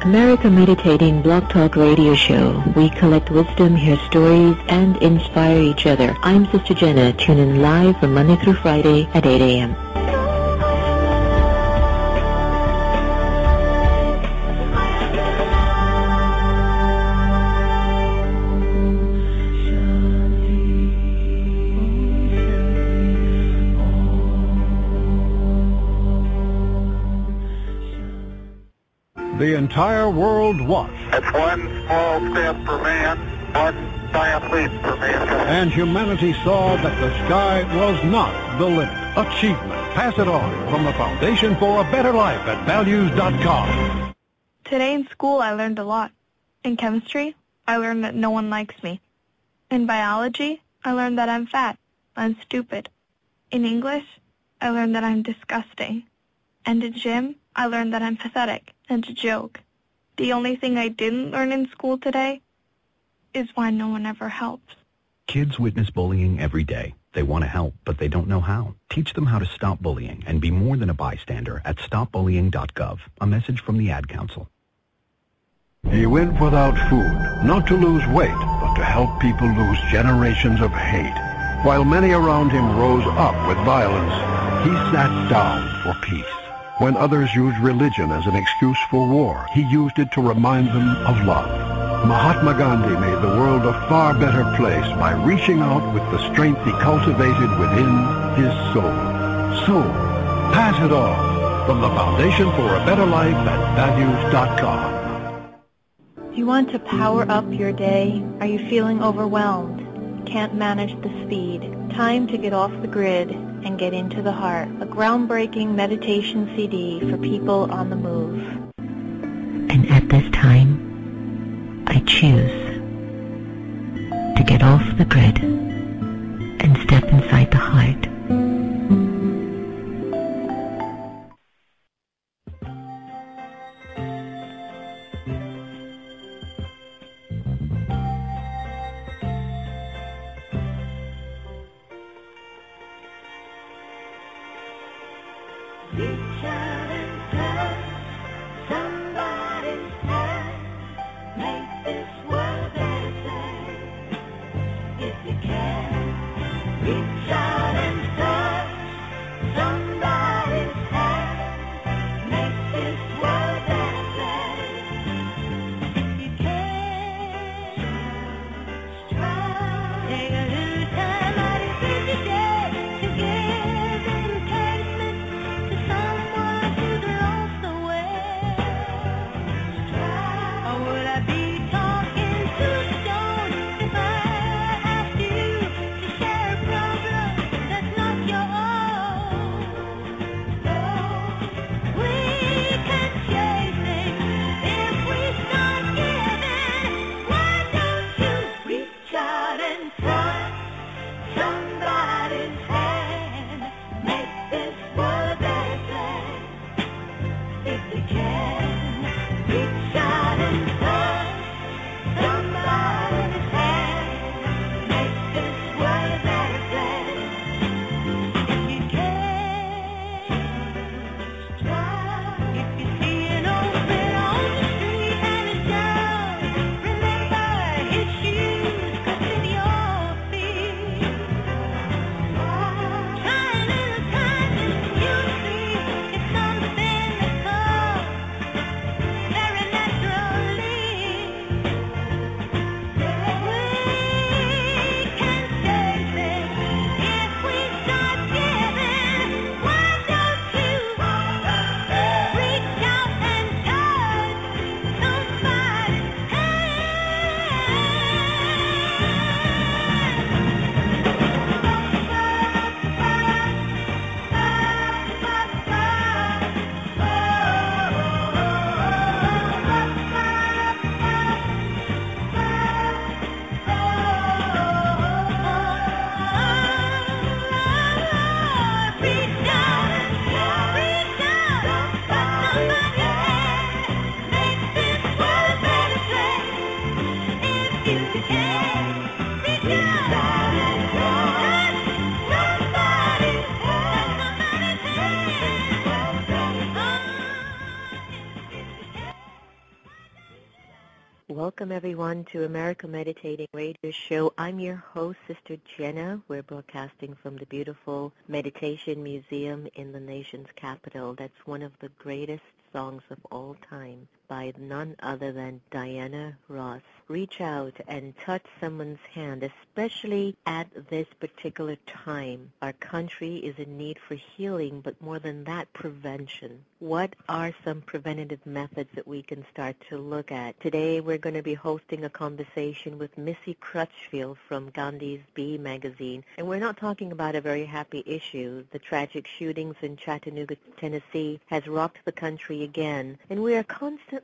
America Meditating Blog Talk Radio Show. We collect wisdom, hear stories, and inspire each other. I'm Sister Jenna. Tune in live from Monday through Friday at 8 a.m. The entire world watched. It's one small step for man, one giant leap for mankind. And humanity saw that the sky was not the limit. Achievement. Pass it on from the Foundation for a Better Life at values.com. Today in school I learned a lot. In chemistry, I learned that no one likes me. In biology, I learned that I'm fat. I'm stupid. In English, I learned that I'm disgusting. And in gym, I learned that I'm pathetic and a joke. The only thing I didn't learn in school today is why no one ever helps. Kids witness bullying every day. They want to help, but they don't know how. Teach them how to stop bullying and be more than a bystander at stopbullying.gov. A message from the Ad Council. He went without food, not to lose weight, but to help people lose generations of hate. While many around him rose up with violence, he sat down for peace. When others used religion as an excuse for war, he used it to remind them of love. Mahatma Gandhi made the world a far better place by reaching out with the strength he cultivated within his soul. So, pass it on from the Foundation for a Better Life at values.com. You want to power up your day? Are you feeling overwhelmed? Can't manage the speed? Time to get off the grid and get into the heart. A groundbreaking meditation CD for people on the move. And at this time, I choose to get off the grid and step inside the heart. Together, to give encouragement to someone who Welcome, everyone, to America Meditating Radio Show. I'm your host, Sister Jenna. We're broadcasting from the beautiful Meditation Museum in the nation's capital. That's one of the greatest songs of all time by none other than Diana Ross. Reach out and touch someone's hand, especially at this particular time. Our country is in need for healing, but more than that, prevention. What are some preventative methods that we can start to look at? Today we're going to be hosting a conversation with Missy Crutchfield from Gandhi's Bee magazine, and we're not talking about a very happy issue. The tragic shootings in Chattanooga, Tennessee has rocked the country again, and we are constantly,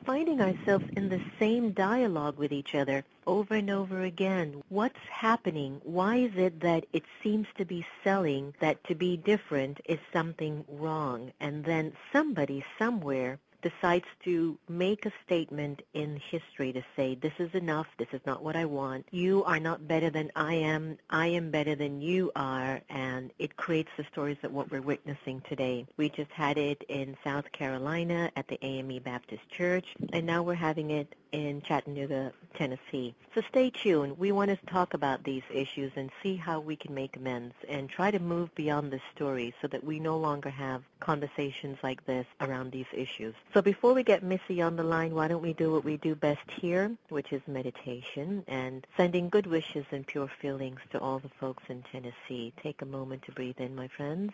finding ourselves in the same dialogue with each other over and over again. What's happening? Why is it that it seems to be selling that to be different is something wrong? And then somebody somewhere decides to make a statement in history to say, this is enough, this is not what I want, you are not better than I am better than you are, and it creates the stories of what we're witnessing today. We just had it in South Carolina at the AME Baptist Church, and now we're having it in Chattanooga, Tennessee. So stay tuned. We want to talk about these issues and see how we can make amends and try to move beyond this story so that we no longer have conversations like this around these issues. So before we get Missy on the line, why don't we do what we do best here, which is meditation and sending good wishes and pure feelings to all the folks in Tennessee. Take a moment to breathe in, my friends.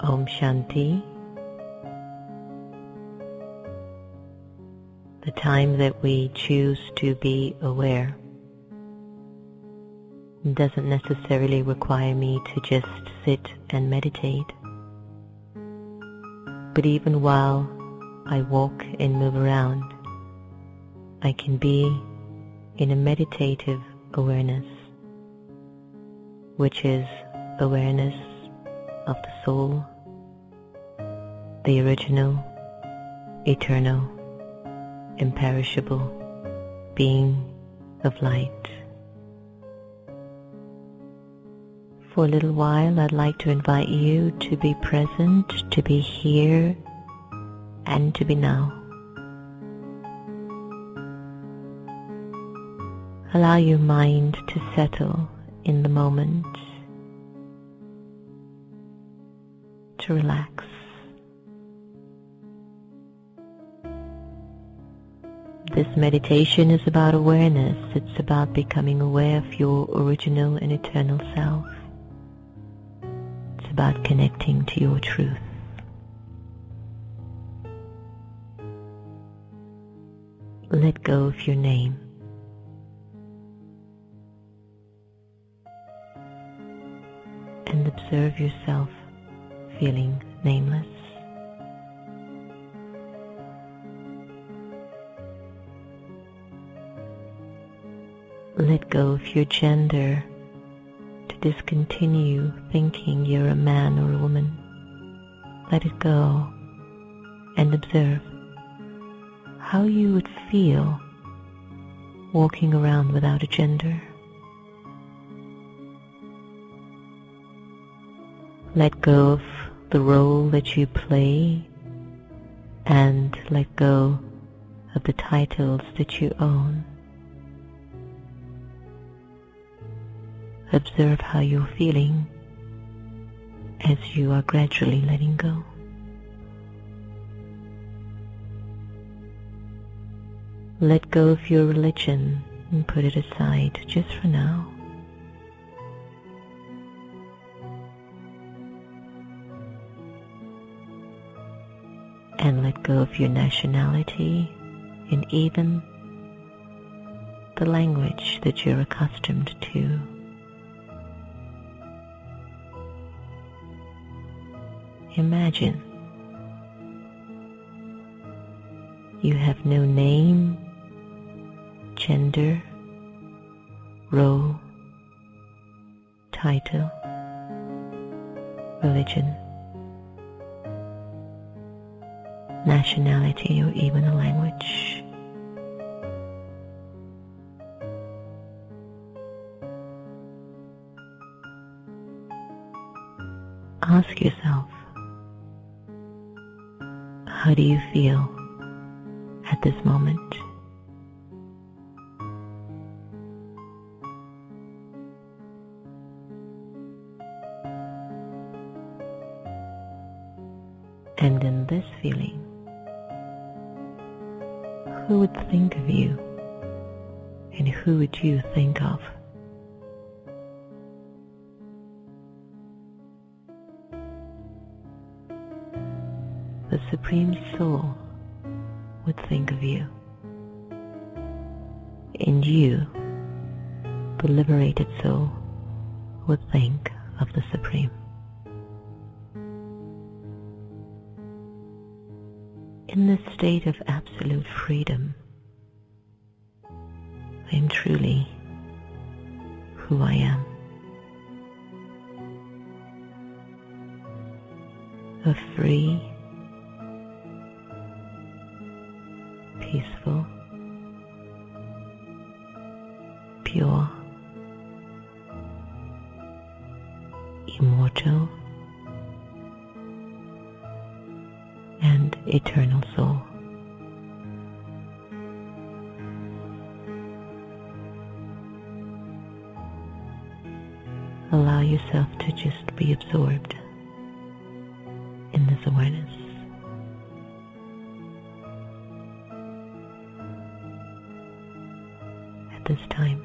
Om Shanti. The time that we choose to be aware doesn't necessarily require me to just sit and meditate. But even while I walk and move around, I can be in a meditative awareness, which is awareness of the soul, the original, eternal, imperishable being of light. For a little while, I'd like to invite you to be present, to be here, and to be now. Allow your mind to settle in the moment, to relax. This meditation is about awareness. It's about becoming aware of your original and eternal self. It's about connecting to your truth. Let go of your name. And observe yourself feeling nameless. Let go of your gender to discontinue thinking you're a man or a woman. Let it go and observe how you would feel walking around without a gender. Let go of the role that you play and let go of the titles that you own. Observe how you're feeling as you are gradually letting go. Let go of your religion and put it aside just for now. And let go of your nationality and even the language that you're accustomed to. Imagine you have no name, gender, role, title, religion, nationality, or even a language. Ask yourself, How do you feel at this moment? And in this feeling, who would think of you, and who would you think of? The Supreme Soul would think of you, and you, the liberated soul, would think of the Supreme. In this state of absolute freedom, I am truly who I am. A free, peaceful, pure, immortal, and eternal soul. Allow yourself to just be absorbed in this awareness. At this time,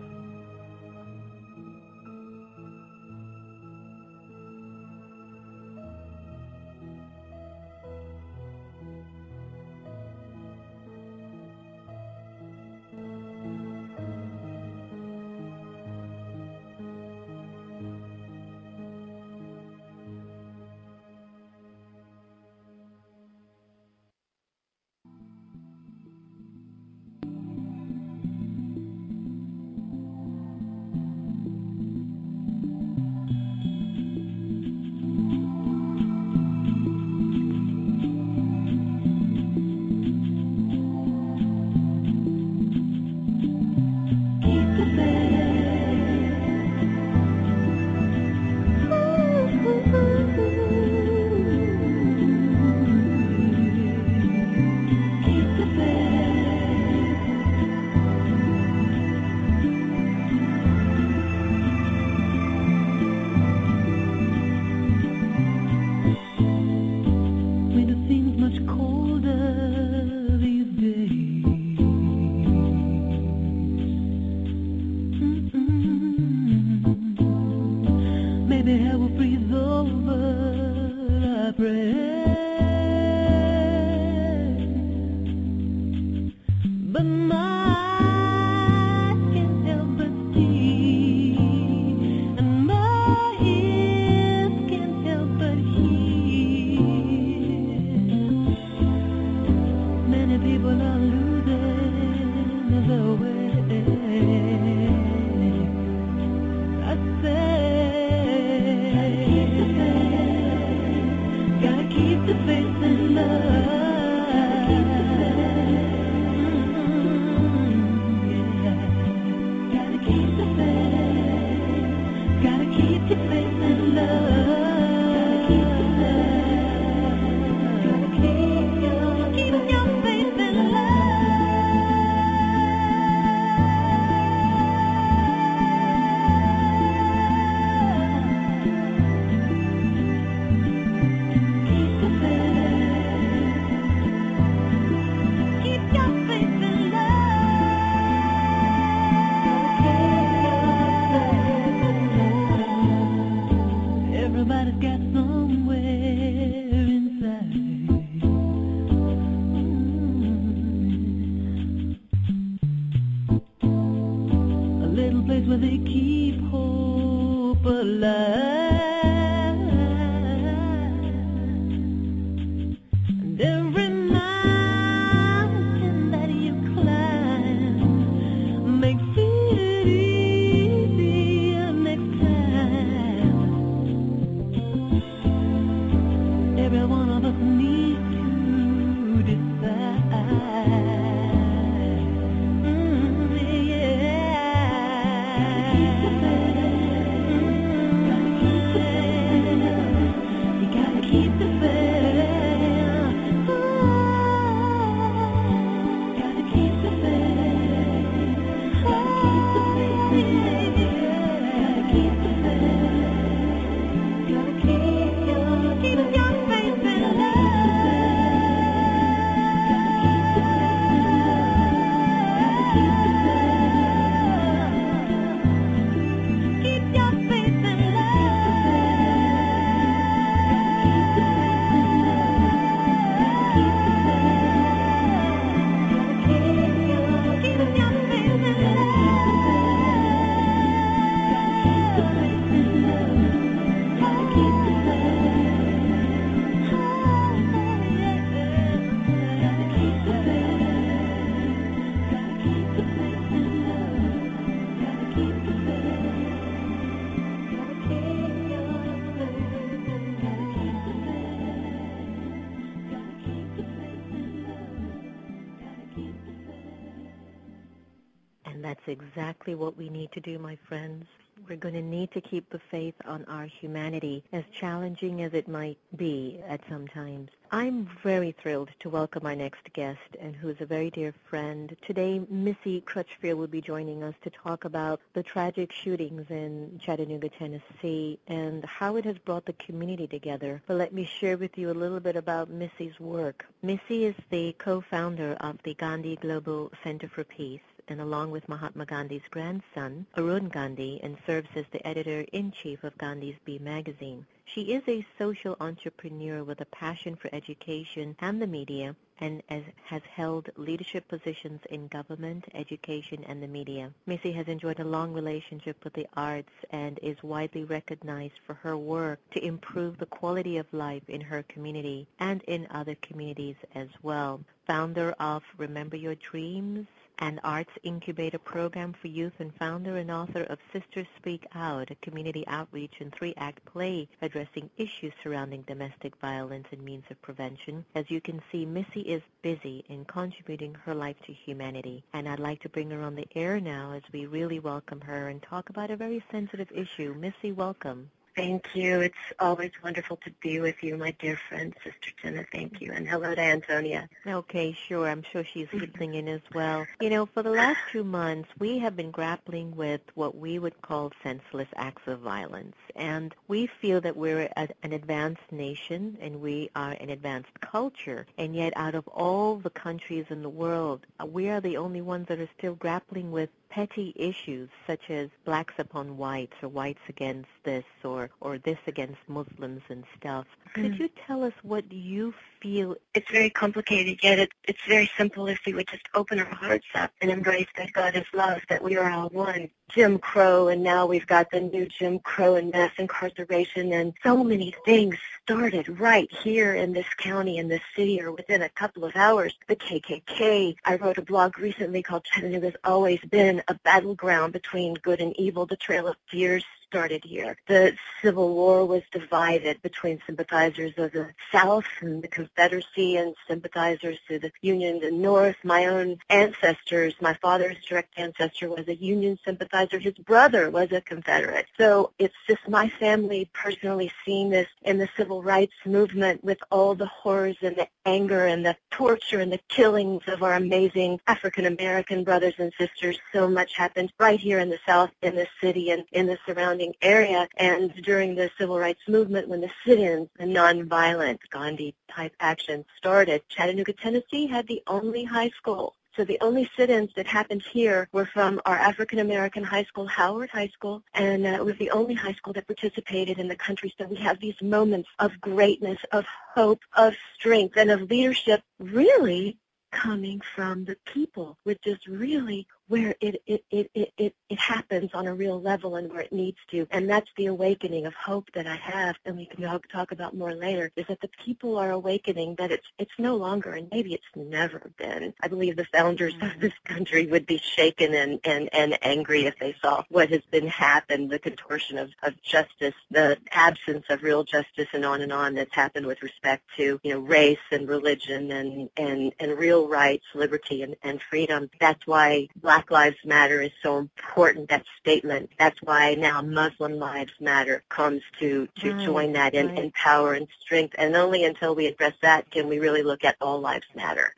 exactly what we need to do, my friends. We're going to need to keep the faith on our humanity, as challenging as it might be at some times. I'm very thrilled to welcome our next guest, and who is a very dear friend. Today, Missy Crutchfield will be joining us to talk about the tragic shootings in Chattanooga, Tennessee, and how it has brought the community together. But let me share with you a little bit about Missy's work. Missy is the co-founder of the Gandhi Global Center for Peace, and along with Mahatma Gandhi's grandson, Arun Gandhi, and serves as the Editor-in-Chief of Gandhi's Bee magazine. She is a social entrepreneur with a passion for education and the media, and has held leadership positions in government, education, and the media. Missy has enjoyed a long relationship with the arts and is widely recognized for her work to improve the quality of life in her community and in other communities as well. Founder of Remember Your Dreams, an arts incubator program for youth, and founder and author of Sisters Speak Out, a community outreach and 3-act play addressing issues surrounding domestic violence and means of prevention. As you can see, Missy is busy in contributing her life to humanity, and I'd like to bring her on the air now as we really welcome her and talk about a very sensitive issue. Missy, welcome. Thank you. It's always wonderful to be with you, my dear friend, Sister Jenna. Thank you. And hello to Antonia. Okay, sure. I'm sure she's listening in as well. You know, for the last 2 months, we have been grappling with what we would call senseless acts of violence. And we feel that we're an advanced nation and we are an advanced culture. And yet out of all the countries in the world, we are the only ones that are still grappling with petty issues such as blacks upon whites or whites against this or this against Muslims and stuff. Could you tell us what you feel? It's very complicated, yet it's very simple if we would just open our hearts up and embrace that God is love, that we are all one. Jim Crow, and now we've got the new Jim Crow and mass incarceration, and so many things started right here in this county, in this city, or within a couple of hours. The KKK. I wrote a blog recently called Chattanooga's Always Been a Battleground Between Good and Evil. The Trail of Tears started here. The Civil War was divided between sympathizers of the South and the Confederacy and sympathizers to the Union, the North. My own ancestors, my father's direct ancestor was a Union sympathizer. His brother was a Confederate. So it's just my family personally seeing this in the civil rights movement with all the horrors and the anger and the torture and the killings of our amazing African-American brothers and sisters. So much happened right here in the South, in the city, and in the surrounding area. And during the civil rights movement, when the sit-ins, the nonviolent Gandhi-type action started, Chattanooga, Tennessee had the only high school. So the only sit-ins that happened here were from our African-American high school, Howard High School, and it was the only high school that participated in the country. So we have these moments of greatness, of hope, of strength, and of leadership really coming from the people, which is really where it happens on a real level and where it needs to. And that's the awakening of hope that I have, and we can talk about more later, is that the people are awakening, that it's no longer, and maybe it's never been. I believe the founders of this country would be shaken and angry if they saw what has been happened, the contortion of justice, the absence of real justice, and on that's happened with respect to, race and religion and real rights, liberty and freedom. That's why Black Lives Matter is so important, that statement. That's why now Muslim Lives Matter comes to join that in power and strength. And only until we address that can we really look at all lives matter.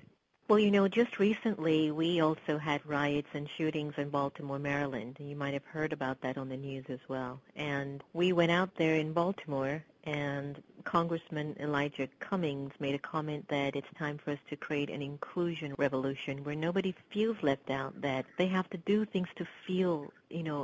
Well, just recently we also had riots and shootings in Baltimore, Maryland. And you might have heard about that on the news as well. And we went out there in Baltimore, and Congressman Elijah Cummings made a comment that it's time for us to create an inclusion revolution where nobody feels left out, that they have to do things to feel,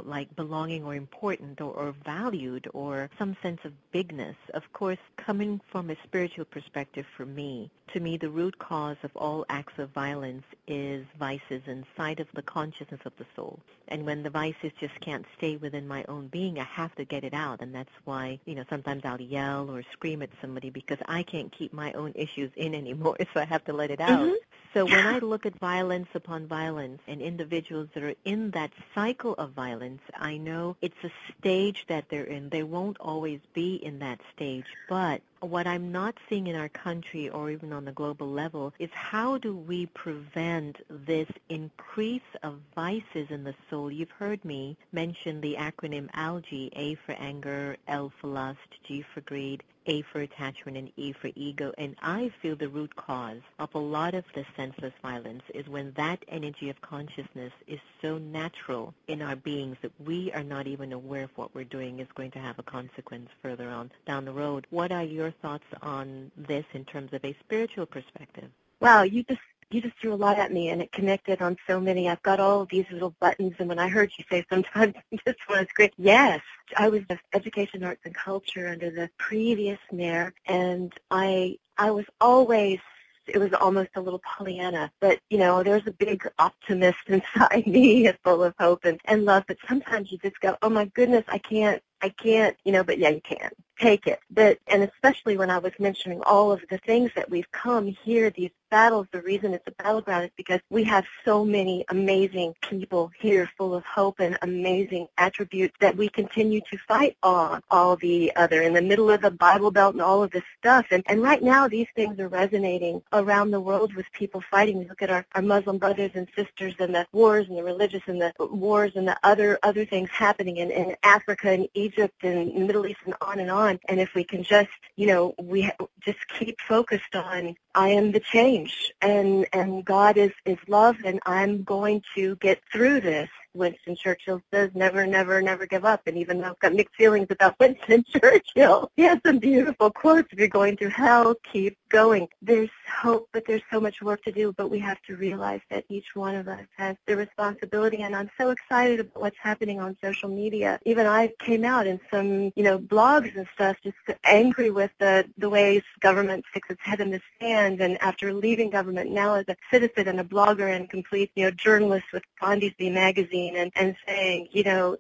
like belonging or important or valued or some sense of bigness. Of course, coming from a spiritual perspective to me, the root cause of all acts of violence is vices inside of the consciousness of the soul. And when the vices just can't stay within my own being, I have to get it out. And that's why, sometimes I'll yell or scream at somebody because I can't keep my own issues in anymore, so I have to let it out. So when I look at violence upon violence and individuals that are in that cycle of violence, I know it's a stage that they're in. They won't always be in that stage, but what I'm not seeing in our country or even on the global level is how do we prevent this increase of vices in the soul? You've heard me mention the acronym ALGE, A for anger, L for lust, G for greed, A for attachment, and E for ego. And I feel the root cause of a lot of the senseless violence is when that energy of consciousness is so natural in our beings that we are not even aware of what we're doing is going to have a consequence further on down the road. What are your thoughts on this in terms of a spiritual perspective? Wow, you just threw a lot at me, and it connected on so many. I've got all of these little buttons, and when I heard you say sometimes this one is great, yes, I was in Education, Arts, and Culture under the previous mayor, and I was always, it was almost a little Pollyanna, but, there's a big optimist inside me, full of hope and love, but sometimes you just go, oh my goodness, I can't, but yeah, you can. Take it. And especially when I was mentioning all of the things that we've come here, these battles, the reason it's a battleground is because we have so many amazing people here full of hope and amazing attributes that we continue to fight on all the other, in the middle of the Bible Belt and all of this stuff. And right now these things are resonating around the world with people fighting. We look at our Muslim brothers and sisters and the wars and the religious and the wars and the other things happening in Africa and Egypt and the Middle East and on and on. And if we can just, we just keep focused on, I am the change, and God is love, and I'm going to get through this. Winston Churchill says, never, never, never give up. And even though I've got mixed feelings about Winston Churchill, he has some beautiful quotes. If you're going through hell, keep going. There's hope, but there's so much work to do. But we have to realize that each one of us has the responsibility. And I'm so excited about what's happening on social media. Even I came out in some, blogs and stuff, just angry with the ways government sticks its head in the sand. And after leaving government, now as a citizen and a blogger and complete, journalist with Gandhi magazine, and saying,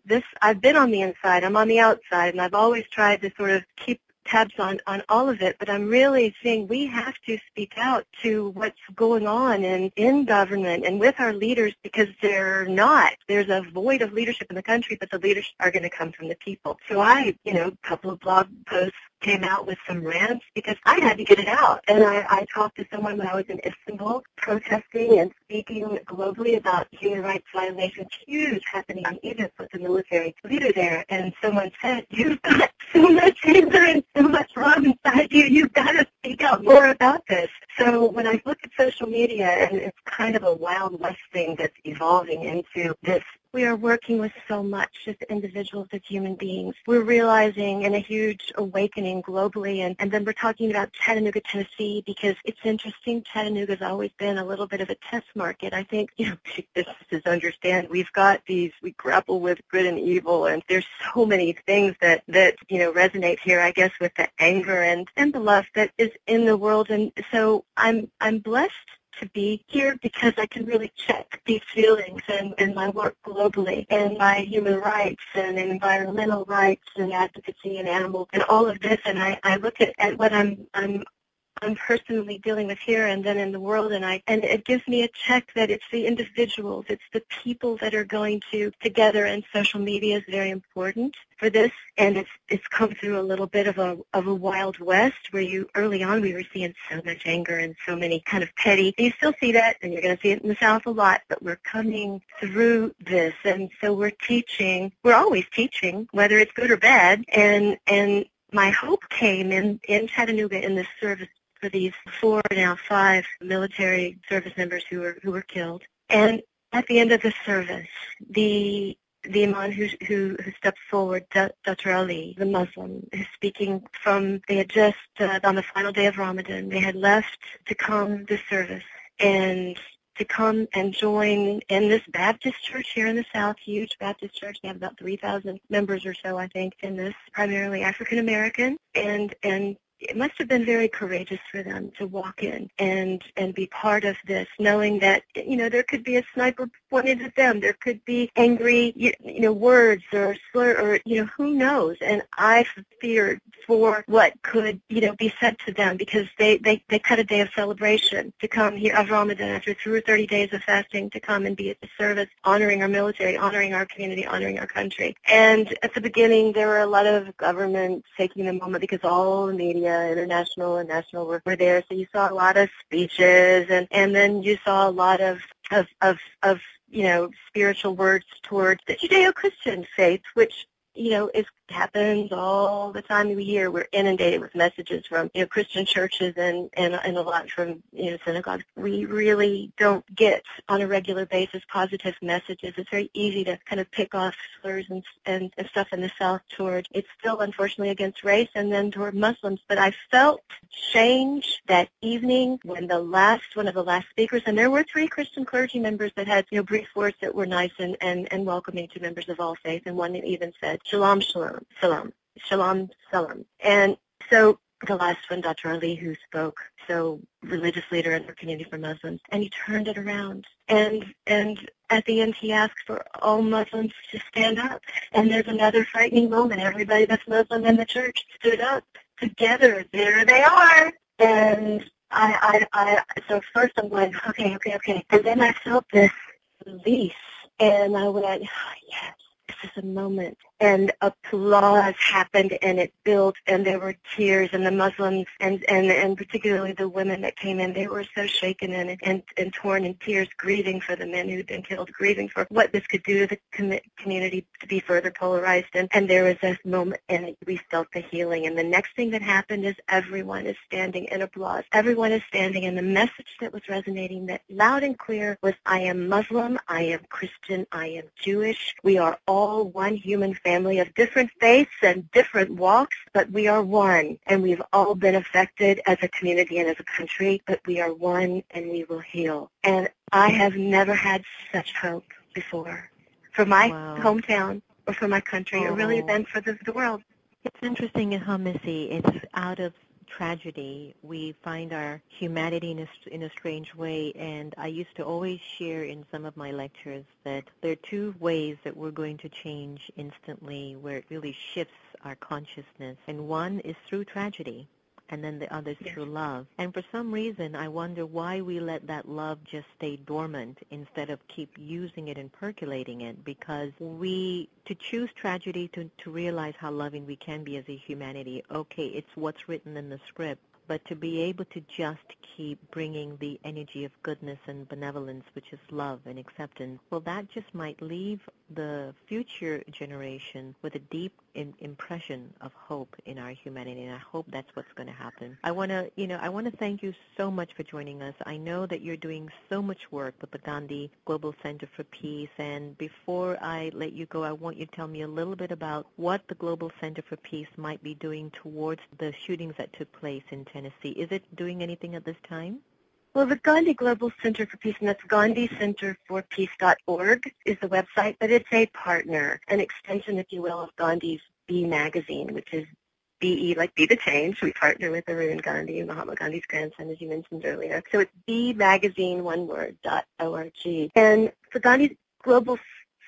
this, I've been on the inside, I'm on the outside, and I've always tried to sort of keep tabs on all of it, but I'm really saying we have to speak out to what's going on in government and with our leaders, because they're not. There's a void of leadership in the country, but the leaders are going to come from the people. So I, a couple of blog posts came out with some rants because I had to get it out. And I talked to someone when I was in Istanbul protesting and speaking globally about human rights violations, huge happening in Egypt with the military leader there. And someone said, you've got so much anger and so much wrong inside you. You've got to speak out more about this. So when I look at social media, and it's kind of a Wild West thing that's evolving into this, we are working with so much as individuals, as human beings. We're realizing in a huge awakening globally, and then we're talking about Chattanooga, Tennessee, because it's interesting. Chattanooga's always been a little bit of a test market. I think, businesses understand we grapple with good and evil, and there's so many things that resonate here, I guess, with the anger and the love that is in the world. And so I'm blessed to be here because I can really check these feelings and my work globally, and my human rights and environmental rights and advocacy and animals and all of this, and I look at what I'm personally dealing with here and then in the world, and it gives me a check that it's the individuals, it's the people that are going together, and social media is very important for this, and it's come through a little bit of a Wild West where early on we were seeing so much anger and so many kind of petty. You still see that, and you're going to see it in the South a lot, but we're coming through this, and so we're always teaching, whether it's good or bad, and my hope came in Chattanooga in this service for these 5 military service members who were killed. And at the end of the service, the imam who stepped forward, Dr. Ali, the Muslim, is speaking they had just, on the final day of Ramadan, they had left to come to service and to come and join in this Baptist church here in the South, huge Baptist church. They have about 3,000 members or so, I think, in this, primarily African American, and it must have been very courageous for them to walk in and be part of this, knowing that, there could be a sniper pointed at them. There could be angry, words or slur or, who knows. And I feared for what could, be said to them, because they cut a day of celebration to come here of Ramadan after 30 days of fasting to come and be at the service, honoring our military, honoring our community, honoring our country. And at the beginning, there were a lot of governments taking the moment because all the media, international and national, were there. So you saw a lot of speeches, and then you saw a lot of spiritual words towards the Judeo-Christian faith, which happens all the time of the year. We're inundated with messages from Christian churches and a lot from synagogues. We really don't get on a regular basis positive messages. It's very easy to kind of pick off slurs and stuff in the South toward, it's still unfortunately against race, and then toward Muslims. But I felt change that evening when one of the last speakers, and there were 3 Christian clergy members that had brief words that were nice and welcoming to members of all faith, and one even said, Shalom, shalom. Salam, shalom, salam. And so the last one, Dr. Ali, who spoke, so religious leader in our community for Muslims, and he turned it around. And at the end, he asked for all Muslims to stand up. And there's another frightening moment. Everybody that's Muslim in the church stood up together. There they are. And so first I'm going, okay. And then I felt this release, and I went, yes. This is a moment. And applause happened, and it built, and there were tears, and the Muslims, and particularly the women that came in, they were so shaken and torn in tears, grieving for the men who had been killed, grieving for what this could do to the community to be further polarized. And there was this moment, and we felt the healing. And the next thing that happened is everyone is standing in applause. Everyone is standing, and the message that was resonating that loud and clear was, I am Muslim, I am Christian, I am Jewish. We are all one human family of different faiths and different walks, but we are one, and we've all been affected as a community and as a country, but we are one, and we will heal. And I have never had such hope before for my hometown or for my country, or really then for the world. It's interesting how, Missy, it's out of tragedy we find our humanity in a strange way. And I used to always share in some of my lectures that there are 2 ways that we're going to change instantly, where it really shifts our consciousness. And one is through tragedy, and then the other is through love. And for some reason, I wonder why we let that love just stay dormant instead of keep using it and percolating it, because to choose tragedy, to realize how loving we can be as a humanity, okay, it's what's written in the script, but to be able to just keep bringing the energy of goodness and benevolence, which is love and acceptance, well, that just might leave the future generation with a deep impression of hope in our humanity, and I hope that's what's going to happen. I want to thank you so much for joining us. I know that you're doing so much work with the Gandhi Global Center for Peace, and before I let you go, I want you to tell me a little bit about what the Global Center for Peace might be doing towards the shootings that took place in Tennessee. Is it doing anything at this time? Well, the Gandhi Global Center for Peace, and that's GandhiCenterForPeace.org is the website, but it's a partner, an extension, if you will, of Gandhi's B magazine, which is BE, like Be the Change. We partner with Arun Gandhi, Mahatma Gandhi's grandson, as you mentioned earlier. So it's bmagazine.org. And the Gandhi Global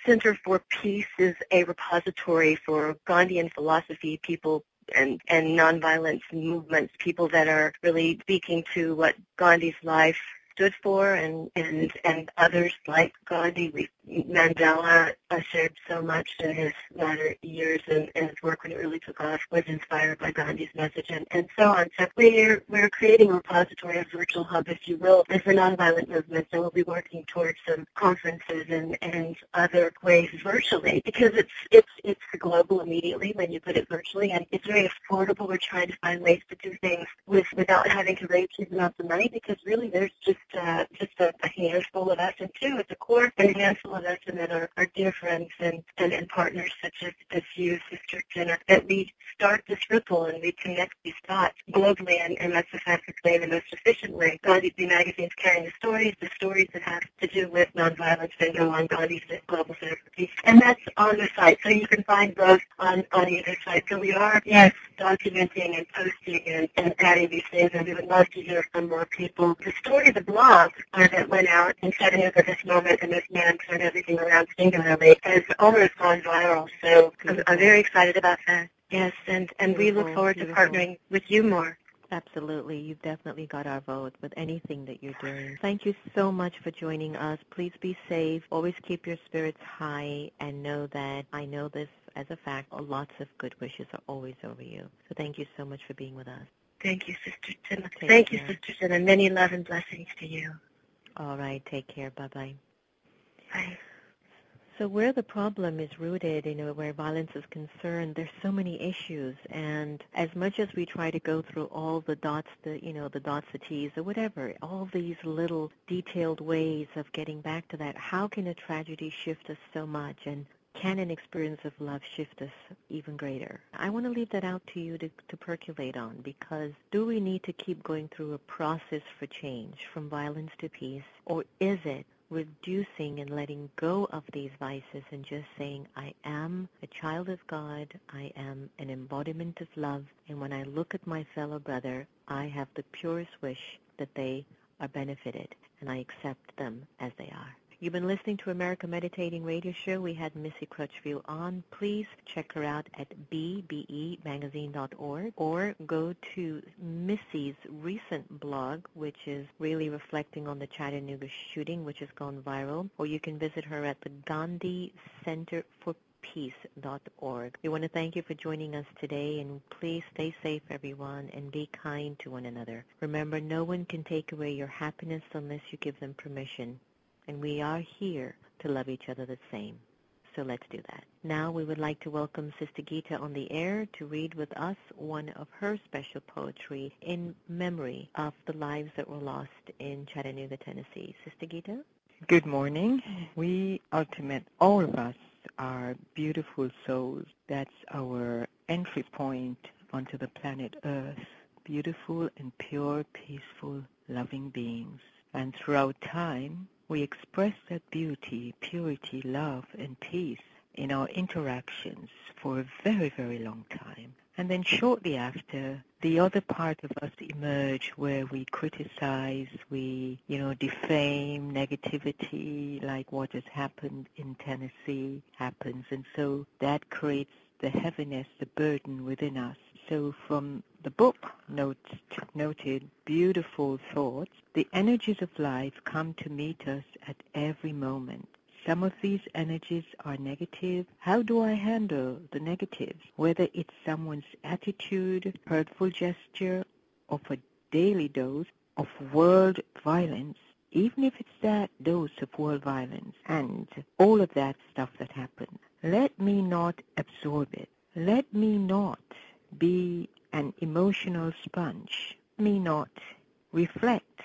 Center for Peace is a repository for Gandhian philosophy, people and nonviolence movements, people that are really speaking to what Gandhi's life stood for, and others like Gandhi. Mandela shared so much in his latter years, and his work when it really took off was inspired by Gandhi's message, and so on. So we're creating a repository, a virtual hub, if you will, for nonviolent movements, and we'll be working towards some conferences and other ways virtually, because it's global immediately when you put it virtually, and it's very affordable. We're trying to find ways to do things without having to raise huge amounts of money, because really there's just a handful of us, and it's a core and a handful of us, and then our dear friends and partners such as you, Sister Jenna, that we start this ripple and we connect these dots globally, and that's the fastest way and the most efficient way. Gandhi's B magazine is carrying the stories that have to do with nonviolence that go on Gandhi's Global Center for Peace, and that's on the site, so you can find both on either site. So we are, documenting and posting and adding these things, and we would love to hear from more people. The story of the blog that went out in Chattanooga this moment, and this man turned everything around singularly, has almost gone viral, so I'm very excited about that. Yes, and we look forward to partnering with you more. Absolutely. You've definitely got our vote with anything that you're doing. Thank you so much for joining us. Please be safe. Always keep your spirits high and know that I know this as a fact. Lots of good wishes are always over you. So thank you so much for being with us. Thank you, Sister Jenna. Thank you, Sister Jenna. Many love and blessings to you. All right. Take care. Bye-bye. Bye. So where the problem is rooted, where violence is concerned, there's so many issues. And as much as we try to go through all the dots, the dots, the T's, or whatever, all these little detailed ways of getting back to that, how can a tragedy shift us so much? And can an experience of love shift us even greater? I want to leave that out to you to percolate on, because do we need to keep going through a process for change from violence to peace, or is it reducing and letting go of these vices and just saying, I am a child of God, I am an embodiment of love, and when I look at my fellow brother, I have the purest wish that they are benefited, and I accept them as they are. You've been listening to America Meditating Radio Show. We had Missy Crutchfield on. Please check her out at bbemagazine.org or go to Missy's recent blog, which is really reflecting on the Chattanooga shooting, which has gone viral. Or you can visit her at the Gandhi Center for Peace.org. We want to thank you for joining us today, and please stay safe, everyone, and be kind to one another. Remember, no one can take away your happiness unless you give them permission. And we are here to love each other the same. So let's do that. Now we would like to welcome Sister Gita on the air to read with us one of her special poetry in memory of the lives that were lost in Chattanooga, Tennessee. Sister Gita? Good morning. We ultimate, all of us, are beautiful souls. That's our entry point onto the planet Earth. Beautiful and pure, peaceful, loving beings. And throughout time, we express that beauty, purity, love, and peace in our interactions for a very, very long time. And then shortly after, the other part of us emerge where we criticize, we, defame, negativity, like what has happened in Tennessee happens. And so that creates the heaviness, the burden within us. So from the book noted beautiful thoughts, the energies of life come to meet us at every moment. Some of these energies are negative. How do I handle the negatives? Whether it's someone's attitude, hurtful gesture, or a daily dose of world violence, even if it's that dose of world violence and all of that stuff that happens, let me not absorb it. Let me not be an emotional sponge. Let me not reflect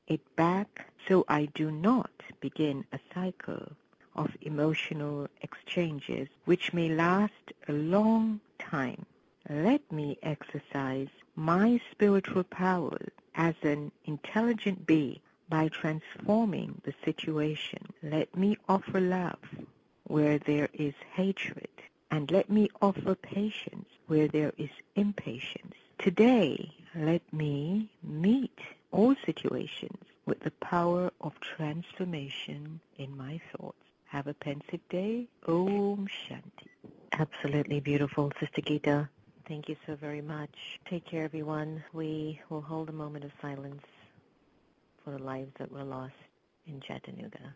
it back so I do not begin a cycle of emotional exchanges which may last a long time. Let me exercise my spiritual power as an intelligent being by transforming the situation. Let me offer love where there is hatred, and let me offer patience where there is impatience. Today, let me meet all situations with the power of transformation in my thoughts. Have a pensive day. Om Shanti. Absolutely beautiful, Sister Gita. Thank you so very much. Take care, everyone. We will hold a moment of silence for the lives that were lost in Chattanooga.